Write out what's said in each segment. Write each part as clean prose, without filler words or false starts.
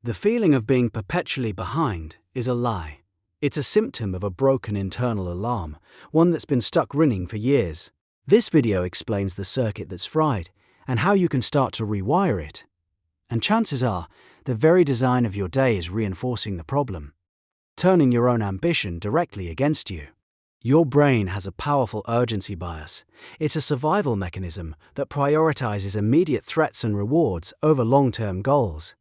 The feeling of being perpetually behind is a lie. It's a symptom of a broken internal alarm, one that's been stuck ringing for years. This video explains the circuit that's fried and how you can start to rewire it. And chances are, the very design of your day is reinforcing the problem, turning your own ambition directly against you. Your brain has a powerful urgency bias. It's a survival mechanism that prioritizes immediate threats and rewards over long-term goals.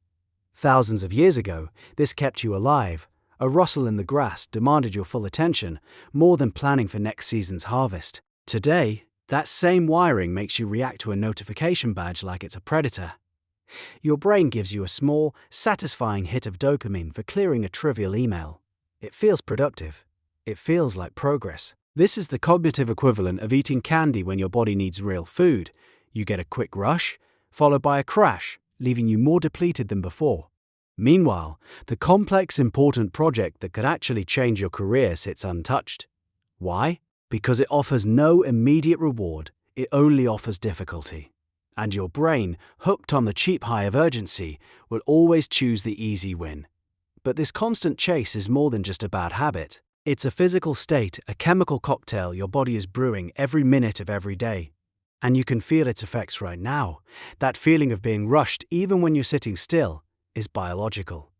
Thousands of years ago, this kept you alive. A rustle in the grass demanded your full attention, more than planning for next season's harvest. Today, that same wiring makes you react to a notification badge like it's a predator. Your brain gives you a small, satisfying hit of dopamine for clearing a trivial email. It feels productive. It feels like progress. This is the cognitive equivalent of eating candy when your body needs real food. You get a quick rush, followed by a crash, leaving you more depleted than before. Meanwhile, the complex, important project that could actually change your career sits untouched. Why? Because it offers no immediate reward, it only offers difficulty. And your brain, hooked on the cheap high of urgency, will always choose the easy win. But this constant chase is more than just a bad habit. It's a physical state, a chemical cocktail your body is brewing every minute of every day. And you can feel its effects right now. That feeling of being rushed even when you're sitting still is biological.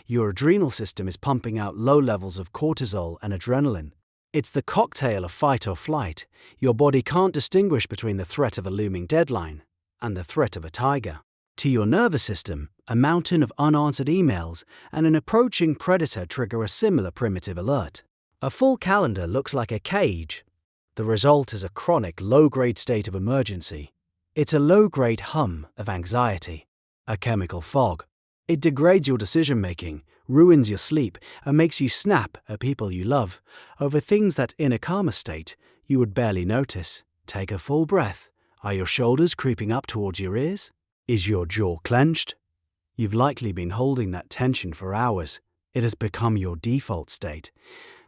Your adrenal system is pumping out low levels of cortisol and adrenaline. It's the cocktail of fight or flight. Your body can't distinguish between the threat of a looming deadline and the threat of a tiger. To your nervous system, a mountain of unanswered emails and an approaching predator trigger a similar primitive alert. A full calendar looks like a cage. The result is a chronic, low-grade state of emergency. It's a low-grade hum of anxiety, a chemical fog. It degrades your decision-making, ruins your sleep, and makes you snap at people you love over things that, in a calmer state, you would barely notice. Take a full breath. Are your shoulders creeping up towards your ears? Is your jaw clenched? You've likely been holding that tension for hours. It has become your default state.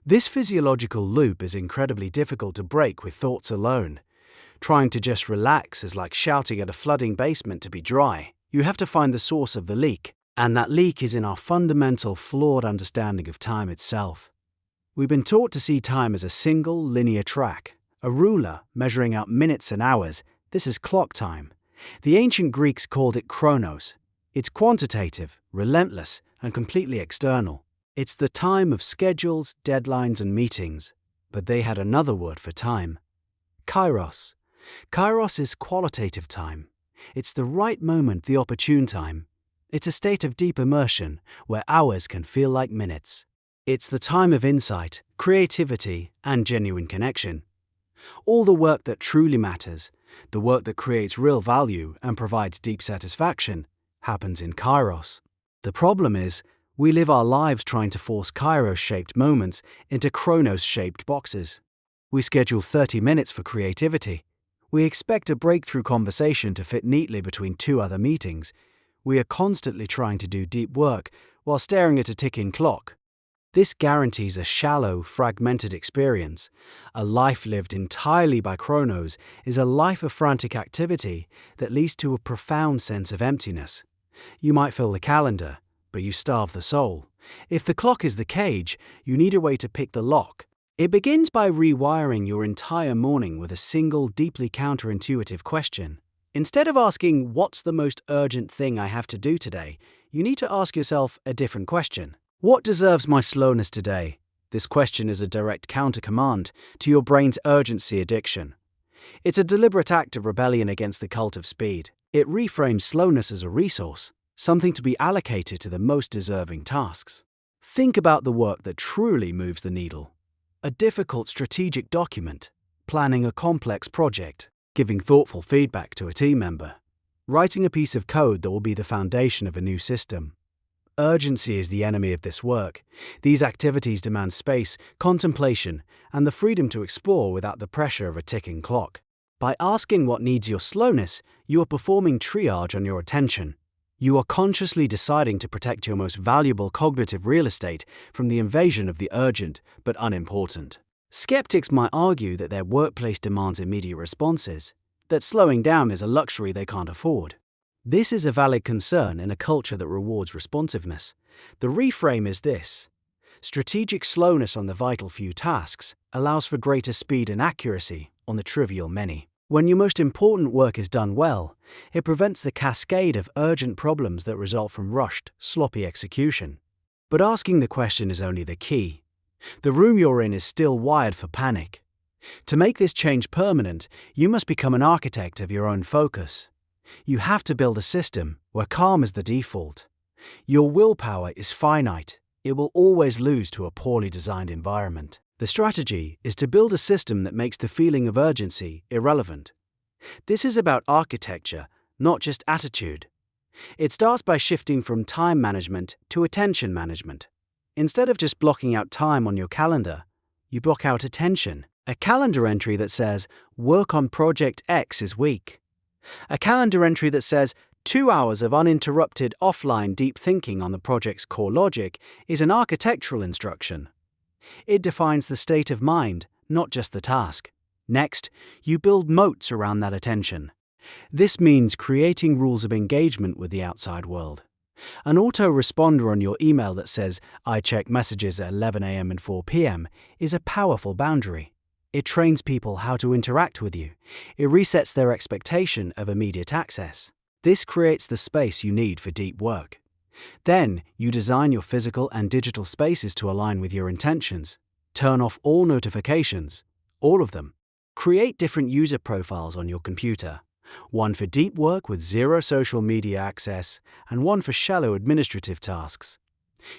This physiological loop is incredibly difficult to break with thoughts alone. Trying to just relax is like shouting at a flooding basement to be dry. You have to find the source of the leak, and that leak is in our fundamental, flawed understanding of time itself. We've been taught to see time as a single, linear track, a ruler measuring out minutes and hours. This is clock time. The ancient Greeks called it Chronos. It's quantitative, relentless, and completely external. It's the time of schedules, deadlines, and meetings. But they had another word for time. Kairos. Kairos is qualitative time. It's the right moment, the opportune time. It's a state of deep immersion where hours can feel like minutes. It's the time of insight, creativity, and genuine connection. All the work that truly matters, the work that creates real value and provides deep satisfaction, happens in Kairos. The problem is, we live our lives trying to force Kairos-shaped moments into Chronos-shaped boxes. We schedule 30 minutes for creativity. We expect a breakthrough conversation to fit neatly between two other meetings. We are constantly trying to do deep work while staring at a ticking clock. This guarantees a shallow, fragmented experience. A life lived entirely by Chronos is a life of frantic activity that leads to a profound sense of emptiness. You might fill the calendar, but you starve the soul. If the clock is the cage, you need a way to pick the lock. It begins by rewiring your entire morning with a single, deeply counterintuitive question. Instead of asking, "What's the most urgent thing I have to do today?" you need to ask yourself a different question. What deserves my slowness today? This question is a direct counter-command to your brain's urgency addiction. It's a deliberate act of rebellion against the cult of speed. It reframes slowness as a resource, something to be allocated to the most deserving tasks. Think about the work that truly moves the needle. A difficult strategic document, planning a complex project, giving thoughtful feedback to a team member, writing a piece of code that will be the foundation of a new system. Urgency is the enemy of this work. These activities demand space, contemplation, and the freedom to explore without the pressure of a ticking clock. By asking what needs your slowness, you are performing triage on your attention. You are consciously deciding to protect your most valuable cognitive real estate from the invasion of the urgent but unimportant. Skeptics might argue that their workplace demands immediate responses, that slowing down is a luxury they can't afford. This is a valid concern in a culture that rewards responsiveness. The reframe is this: strategic slowness on the vital few tasks allows for greater speed and accuracy on the trivial many. When your most important work is done well, it prevents the cascade of urgent problems that result from rushed, sloppy execution. But asking the question is only the key. The room you're in is still wired for panic. To make this change permanent, you must become an architect of your own focus. You have to build a system where calm is the default. Your willpower is finite. It will always lose to a poorly designed environment. The strategy is to build a system that makes the feeling of urgency irrelevant. This is about architecture, not just attitude. It starts by shifting from time management to attention management. Instead of just blocking out time on your calendar, you block out attention. A calendar entry that says, "Work on Project X is weak." A calendar entry that says, 2 hours of uninterrupted offline deep thinking on the project's core logic is an architectural instruction. It defines the state of mind, not just the task. Next, you build moats around that attention. This means creating rules of engagement with the outside world. An autoresponder on your email that says, "I check messages at 11 a.m. and 4 p.m. is a powerful boundary. It trains people how to interact with you. It resets their expectation of immediate access. This creates the space you need for deep work. Then, you design your physical and digital spaces to align with your intentions. Turn off all notifications, all of them. Create different user profiles on your computer. One for deep work with zero social media access, and one for shallow administrative tasks.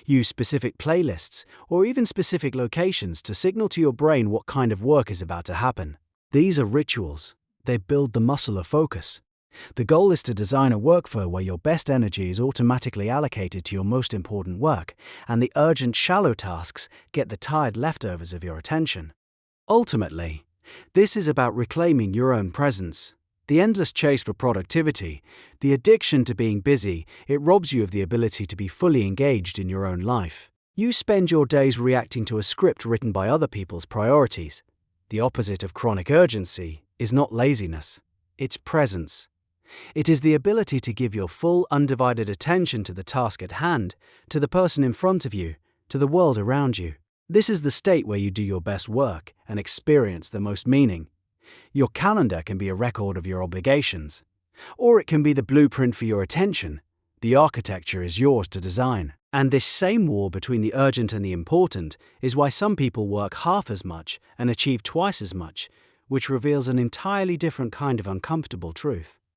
Use specific playlists or even specific locations to signal to your brain what kind of work is about to happen. These are rituals. They build the muscle of focus. The goal is to design a workflow where your best energy is automatically allocated to your most important work, and the urgent shallow tasks get the tired leftovers of your attention. Ultimately, this is about reclaiming your own presence. The endless chase for productivity, the addiction to being busy, it robs you of the ability to be fully engaged in your own life. You spend your days reacting to a script written by other people's priorities. The opposite of chronic urgency is not laziness, it's presence. It is the ability to give your full, undivided attention to the task at hand, to the person in front of you, to the world around you. This is the state where you do your best work and experience the most meaning. Your calendar can be a record of your obligations, or it can be the blueprint for your attention. The architecture is yours to design. And this same war between the urgent and the important is why some people work half as much and achieve twice as much, which reveals an entirely different kind of uncomfortable truth.